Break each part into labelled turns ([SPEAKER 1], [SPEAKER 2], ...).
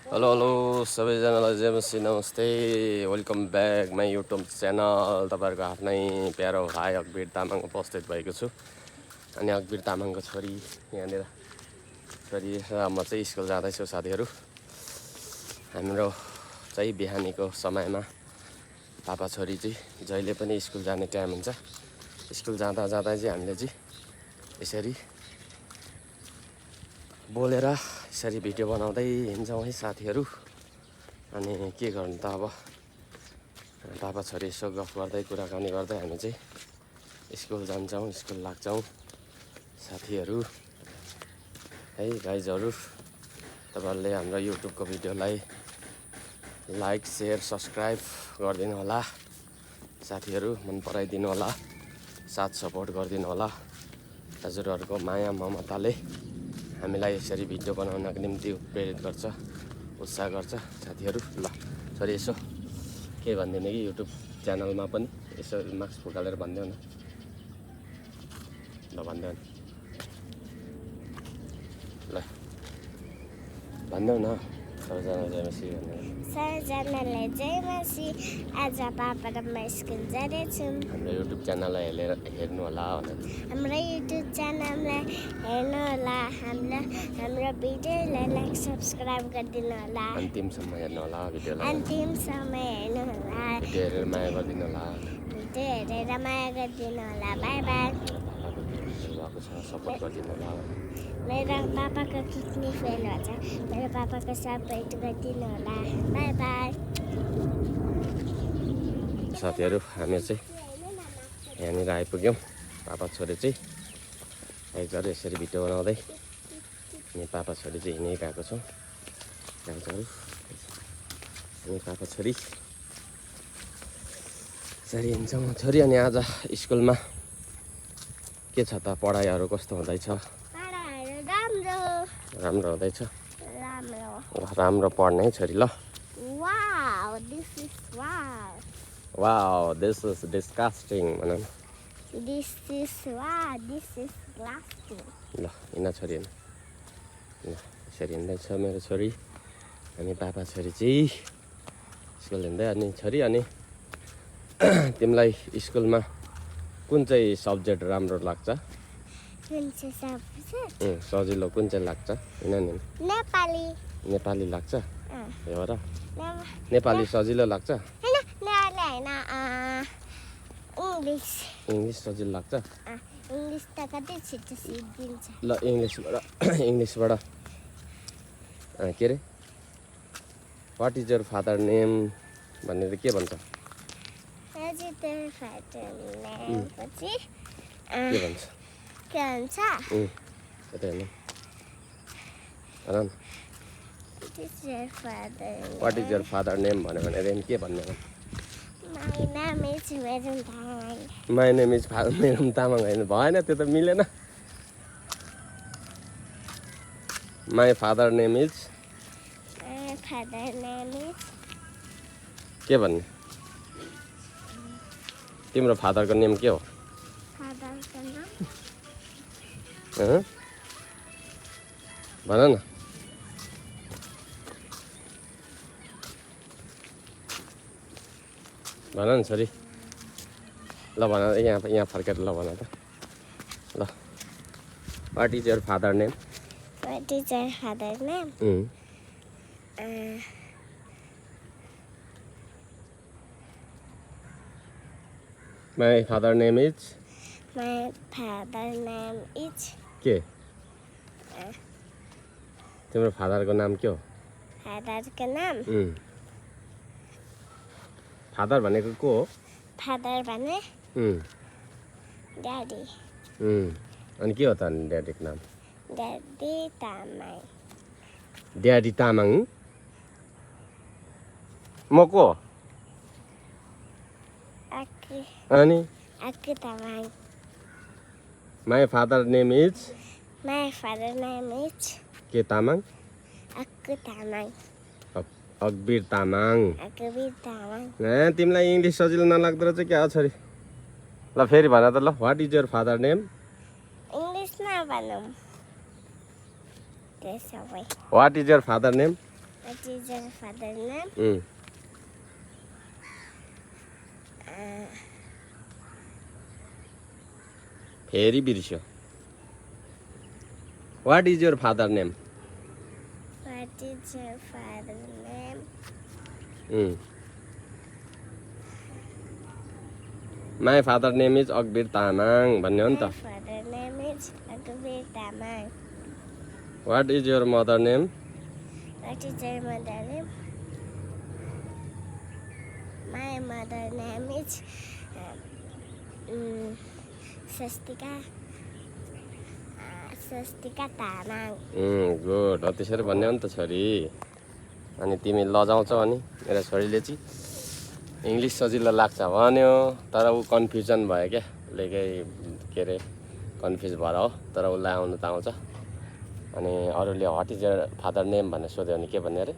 [SPEAKER 1] Hello hello सबैजनालाई जय मसी नमस्ते welcome back my YouTube channel. तपाईँहरूको आफ्नै प्यारो भाइ अकबिर तामाङ उपस्थित भएको छु। अनि अकबिर तामाङको छोरी यहाँनिर छोरी र म चाहिँ स्कुल जाँदैछु साथीहरू। हाम्रो चाहिँ बिहानीको समयमा पापा छोरी चाहिँ जहिले पनि स्कुल जाने टाइम हुन्छ। स्कुल जाँदा जाँदा चाहिँ हामीले चाहिँ यसरी बोलेर यसरी भिडियो बनाउँदै हिँड्छौँ है साथीहरू। अनि के गर्नु त अब पापा छोरी यसो गफ गर्दै कुराकानी गर्दै हामी चाहिँ स्कुल जान्छौँ, स्कुल लाग्छौँ साथीहरू है। गाइजहरू तपाईँहरूले हाम्रो युट्युबको भिडियोलाई लाइक सेयर सब्सक्राइब गरिदिनु होला साथीहरू, मन पराइदिनु होला, साथ सपोर्ट गरिदिनु होला। हजुरहरूको माया ममताले हामीलाई यसरी भिडियो बनाउनको निम्ति प्रेरित गर्छ, उत्साह गर्छ साथीहरू। ल छोरी यसो के भनिदिने कि युट्युब च्यानलमा पनि यसो मास्क फुकालेर भनिदेऊ न। ल भनिदेऊ न, ल भनिदेऊ न सबैजना जय मसी भन्नु।
[SPEAKER 2] सबैजनाले जय मसी। आज पापा र म स्कुल जाँदैछौँ।
[SPEAKER 1] हाम्रो युट्युब च्यानललाई हेर्नु होला भनेर।
[SPEAKER 2] हाम्रो युट्युब च्यानललाई हेर्नु होला, हाम्रो भिडियोलाई लाइक सब्सक्राइब गरिदिनु होला,
[SPEAKER 1] अन्तिमसम्म हेर्नु होला भिडियोलाई,
[SPEAKER 2] अन्तिमसम्म हेर्नु होला,
[SPEAKER 1] भिडियो हेरेर माया गरिदिनु होला,
[SPEAKER 2] भिडियो हेरेर माया गरिदिनु होला। By by.
[SPEAKER 1] भएको छ सपोर्ट गरिदिनु होला।
[SPEAKER 2] मेरो पापाको किडनी फेल भन्छ, मेरो पापाको सपोर्ट गरिदिनु होला। By by.
[SPEAKER 1] साथीहरू हामी चाहिँ यहाँनिर आइपुग्यौँ। पापा छोरी चाहिँ गाइजहरू यसरी भिडियो बनाउँदै अनि पापा छोरी चाहिँ हिँडिरहेको छौँ गाइजहरू। अनि पापा छोरी यसरी हिँड्छौँ छोरी। अनि आज स्कुलमा के छ त, पढाइहरू कस्तो हुँदैछ? राम्रो हुँदैछ, राम्रो पढ्ने है छोरी। ल
[SPEAKER 2] Wow, this is wow.
[SPEAKER 1] Wow this is disgusting भन न।
[SPEAKER 2] This is wow, this is lasting.
[SPEAKER 1] ल हिँड छोरी हिँड। ल यसरी हिँड्दैछ मेरो छोरी। अनि पापा छोरी चाहिँ स्कुल हिँड्दै। अनि छोरी अनि तिमीलाई स्कुलमा कुन चाहिँ सब्जेक्ट राम्रो लाग्छ?
[SPEAKER 2] कुन चाहिँ सब्जेक्ट?
[SPEAKER 1] सजिलो कुन चाहिँ लाग्छ? हिँड नि।
[SPEAKER 2] नेपाली।
[SPEAKER 1] नेपाली लाग्छ? हो र,
[SPEAKER 2] नेपाली
[SPEAKER 1] नेपाली सजिलो लाग्छ?
[SPEAKER 2] होइन, नेपाली होइन, इङ्ग्लिस।
[SPEAKER 1] इङ्ग्लिस सजिलो लाग्छ?
[SPEAKER 2] इङ्ग्लिस त कति छिटो सिकिन्छ।
[SPEAKER 1] ल इङ्ग्लिसबाट के अरे what is your father name भनेर के भन्छ?
[SPEAKER 2] पछि
[SPEAKER 1] के भन्छ?
[SPEAKER 2] के भन्छ?
[SPEAKER 1] यता हेर्नु भन न। What is your father name भन्यो भने रेन के भन्ने हो? My name is Merum Tamang होइन, भएन त्यो त मिलेन। माई फादर नेम इज के भन्ने? तिम्रो फादरको नेम के हो? भन न। भन न छोरी, ल भन यहाँ फर्केर ल भन त। ल what is your father name?
[SPEAKER 2] What is your father's name?
[SPEAKER 1] My father name is
[SPEAKER 2] My father's name is
[SPEAKER 1] के? तिम्रो फादरको नाम के हो?
[SPEAKER 2] फादरको नाम
[SPEAKER 1] फादर भनेको को हो?
[SPEAKER 2] फादर भने ड्याडी।
[SPEAKER 1] अनि के हो त अनि ड्याडीको नाम?
[SPEAKER 2] ड्याडी तामाङ।
[SPEAKER 1] ड्याडी तामाङ। म को हो? अनि
[SPEAKER 2] Aku Tamang.
[SPEAKER 1] My father name is
[SPEAKER 2] My father's name is
[SPEAKER 1] के Tamang?
[SPEAKER 2] Aku Tamang.
[SPEAKER 1] Akbir Tamang.
[SPEAKER 2] Aku Tamang.
[SPEAKER 1] तिमीलाई इङ्ग्लिस सजिलो नलाग्दो रहेछ क्या हो छोरी? ल फेरि भन त। ल what is your father name?
[SPEAKER 2] English na भनौँ। त्यसो भए
[SPEAKER 1] what is your father name?
[SPEAKER 2] What is your father's name?
[SPEAKER 1] फेरि बिर्स्यो What is your father name?
[SPEAKER 2] What is your father's name?
[SPEAKER 1] My father name is Akbir Tamang भन्ने हो नि
[SPEAKER 2] My
[SPEAKER 1] त
[SPEAKER 2] father's name is Akbir Tamang.
[SPEAKER 1] What is your mother name?
[SPEAKER 2] What is your mother's name? My mother's name is Swastika Tamang.
[SPEAKER 1] Good हो त्यसरी भन्ने हो नि त छोरी अनि तिमी लजाउँछौ अनि मेरो छोरीले चाहिँ इङ्ग्लिस सजिलो लाग्छ भन्यो तर ऊ कन्फ्युजन भयो क्या लेकै के अरे कन्फ्युज भएर हो तर उसलाई आउनु त आउँछ अनि अरूले what is your father name भनेर सोध्यो भने के भन्ने अरे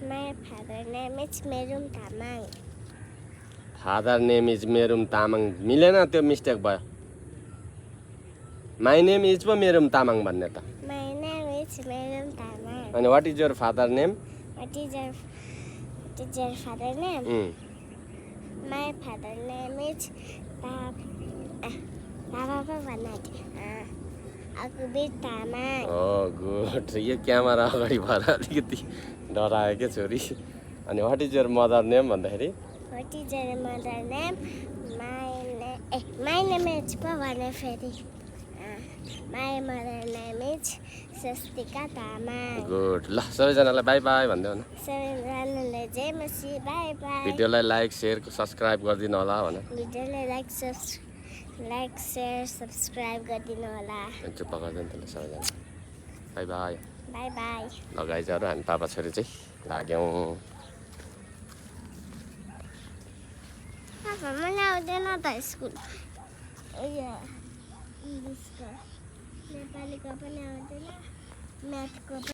[SPEAKER 2] My father's name is Merum Tamang.
[SPEAKER 1] Father name is Merum Tamang मिलेन त्यो मिस्टेक भयो माई नेम इज पो मेरुम तामाङ भन्ने त
[SPEAKER 2] My name is Merum Tamang.
[SPEAKER 1] अनि what is your father name
[SPEAKER 2] What is your father's name? My father's name is Akbir Tamang.
[SPEAKER 1] हो good यो camera अगाडि भएर अलिकति डरायो क्या छोरी अनि what is your mother name भन्दाखेरि
[SPEAKER 2] What is your mother's name? My name is Pavana Feri. My mother's name is Swastika Tamang.
[SPEAKER 1] Good ल सबैजनालाई बाई बाई भन्दै हो न
[SPEAKER 2] सबैजनालाई जय मसी बाई बाई.
[SPEAKER 1] भिडियोलाई लाइक सेयर सब्सक्राइब गरिदिनु होला भन
[SPEAKER 2] भिडियोलाई लाइक सेयर सब्सक्राइब गरिदिनु होला.
[SPEAKER 1] चुप्प गरिदिनु त ल सबैजना बाई बाई
[SPEAKER 2] बाई बाई.
[SPEAKER 1] लगाइजहरू हामी पापा छोरी चाहिँ लाग्यौँ
[SPEAKER 2] पापा मलाई आउँदैन त स्कुल उयो इङ्ग्लिसको नेपालीको पनि आउँदैन म्याथको